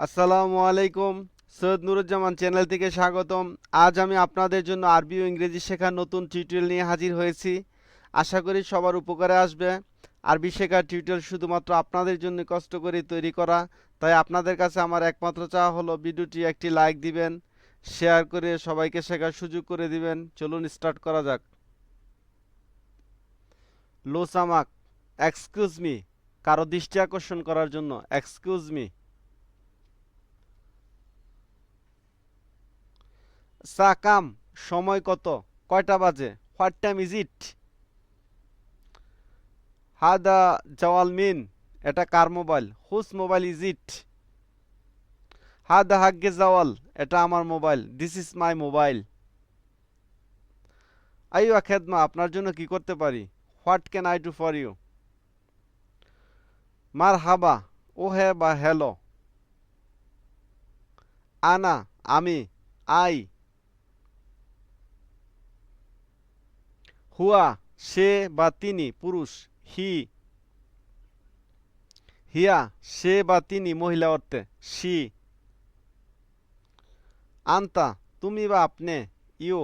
আসসালামু আলাইকুম। সৈয়দ নুরুজ্জামান চ্যানেল থেকে স্বাগতম। আজ আমি আপনাদের জন্য আরবি ও ইংরেজি শেখার নতুন টিউটোরিয়াল নিয়ে হাজির হয়েছি। আশা করি সবার উপকারে আসবে। আরবি শেখার টিউটোরিয়াল শুধুমাত্র আপনাদের জন্য কষ্ট করে তৈরি করা। তাই আপনাদের কাছে আমার একমাত্র চাওয়া হলো ভিডিওটি একটি লাইক দিবেন, শেয়ার করে সবাইকে শেখার সুযোগ করে দিবেন। চলুন স্টার্ট করা যাক। লো সামাক, এক্সকিউজ মি, কারো দৃষ্টি আকর্ষণ করার জন্য এক্সকিউজ মি। সাকাম, সময় কত, কয়টা বাজে, হোয়াট টাইম ইজ ইট। হাদা জাওয়াল মিন, এটা কার mobile, whose mobile is it. হাদা হাগ্গে জাওয়াল, এটা আমার mobile, this is my mobile. আইয়া খেদমা, আপনার জন্য কি করতে পারি, what can I do for you. মার হাবা, ও হে বা হ্যালো। আনা, আমি, আই। হুয়া, সে বা তিনি পুরুষ, হি। হিয়া, সে বা তিনি মহিলা অর্থে, শি। আন্তা, তুমি বা আপনি, ইউ।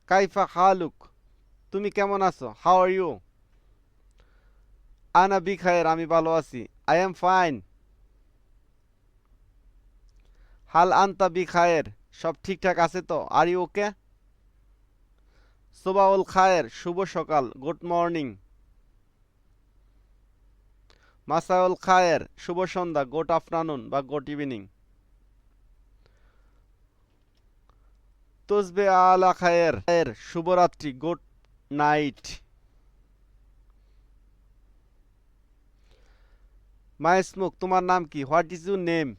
কাইফা হালুক, তুমি কেমন আছো, হাউ আর ইউ। আনা বিখায়ের, আমি ভালো আছি, আই এম ফাইন। হাল আন্তা বিখায়ের, সব ঠিকঠাক আছে তো, আর ইউ ওকে। সোবাউল খায়ের, শুভ সকাল, গুড মর্নিং। মাসাউল খায়ের, শুভ সন্ধ্যা, গুড আফটারনুন বা গুড ইভিনিং। তুসবে আলা খায়ের, শুভরাত্রি, গুড নাইট। মাইসমুক, তোমার নাম কি, হোয়াট ইজ ইউর নেম।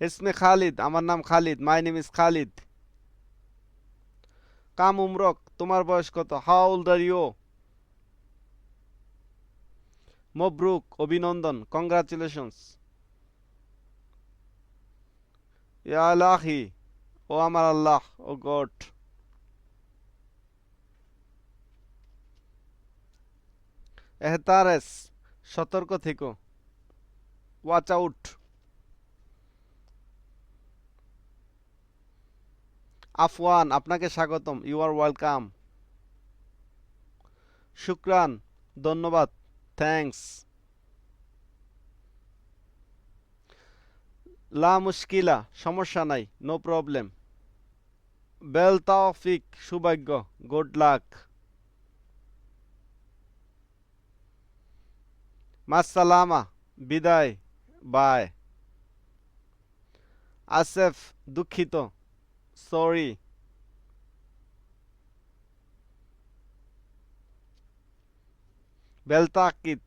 ইসমে খালিদ, আমার নাম Khalid, my name is Khalid. কাম উমরক, তোমার বয়স কত, হাউ ওল্ড আর ইউ। মবরুক, অভিনন্দন, কংগ্রাচুলেশনস। ইয়া আলাহি, ও আমার আল্লাহ, ও গড। এহতারেস, সতর্ক থেকো, ওয়াচ আউট। আফওয়ান, আপনাকে স্বাগতম, ইউ আর ওয়েলকাম। শুক্রান, ধন্যবাদ, থ্যাঙ্কস। লা মুশকিলা, সমস্যা নাই, নো প্রবলেম। বেল তাওফিক, সৌভাগ্য, গুড লাক। মাসসালামা, বিদায়, বাই। আসেফ, দুঃখিত, সরি। বেলতাকিদ,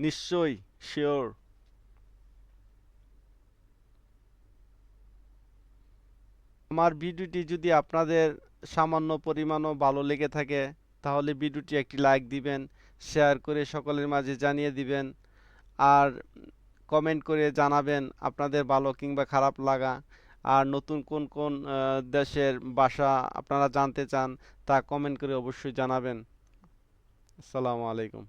নিশ্চয়ই, শিওর। আমার ভিডিওটি যদি আপনাদের সামান্য পরিমাণও ভালো লেগে থাকে তাহলে ভিডিওটি একটি লাইক দিবেন, শেয়ার করে সকলের মাঝে জানিয়ে দিবেন, আর কমেন্ট করে জানাবেন আপনাদের ভালো কিংবা খারাপ লাগা। আর নতুন কোন কোন দেশের ভাষা আপনারা জানতে চান তা কমেন্ট করে অবশ্যই জানাবেন। আসসালামু আলাইকুম।